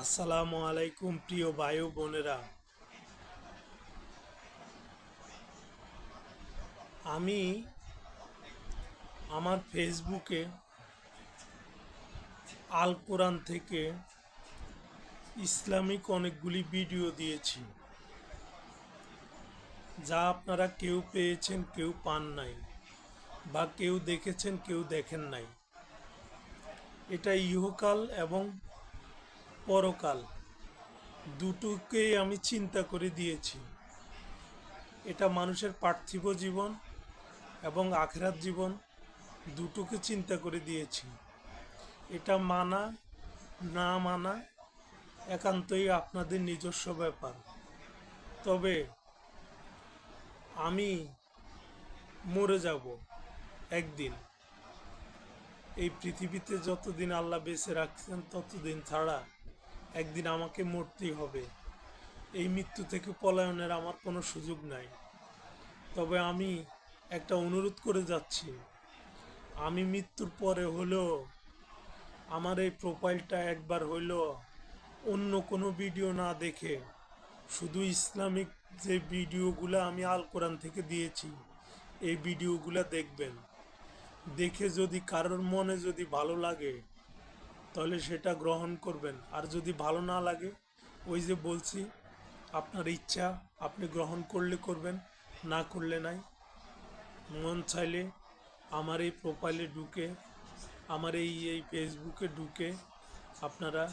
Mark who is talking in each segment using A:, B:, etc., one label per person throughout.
A: আসসালামু আলাইকুম প্রিয় ভাই ও বোনেরা। আমি আমার ফেসবুকে আল কোরআন থেকে ইসলামিক অনেকগুলি ভিডিও দিয়েছি, যা আপনারা কেউ পেয়েছেন কেউ পান নাই, বা কেউ দেখেছেন কেউ দেখেন নাই। এটা ইহকাল এবং পরকাল দুটোকেই আমি চিন্তা করে দিয়েছি। এটা মানুষের পার্থিব জীবন এবং আখিরাত জীবন দুটোকে চিন্তা করে দিয়েছি। এটা মানা না মানা একান্তই আপনাদের নিজস্ব ব্যাপার। তবে আমি মরে যাব একদিন। এই পৃথিবীতে যতদিন আল্লাহ বেঁচে রাখছেন ততদিন ছাড়া একদিন আমাকে মরতেই হবে। এই মৃত্যু থেকে পলায়নের আমার কোনো সুযোগ নাই। তবে আমি একটা অনুরোধ করে যাচ্ছি, আমি মৃত্যুর পরে হলেও আমার এই প্রোফাইলটা একবার হইলেও অন্য কোনো ভিডিও না দেখে শুধু ইসলামিক যে ভিডিওগুলো আমি আল কোরআন থেকে দিয়েছি এই ভিডিওগুলো দেখবেন। দেখে যদি কারোর মনে যদি ভালো লাগে তাহলে সেটা গ্রহণ করবেন, আর যদি ভালো না লাগে ওই যে বলছি, আপনার ইচ্ছা, আপনি গ্রহণ করলে করবেন, না করলে নাই। মন চাইলে আমার এই প্রোফাইলে ঢুকে, আমার এই ফেসবুকে ঢুকে আপনারা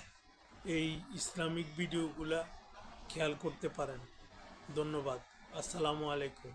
A: এই ইসলামিক ভিডিওগুলা খেয়াল করতে পারেন। ধন্যবাদ। আসসালামু আলাইকুম।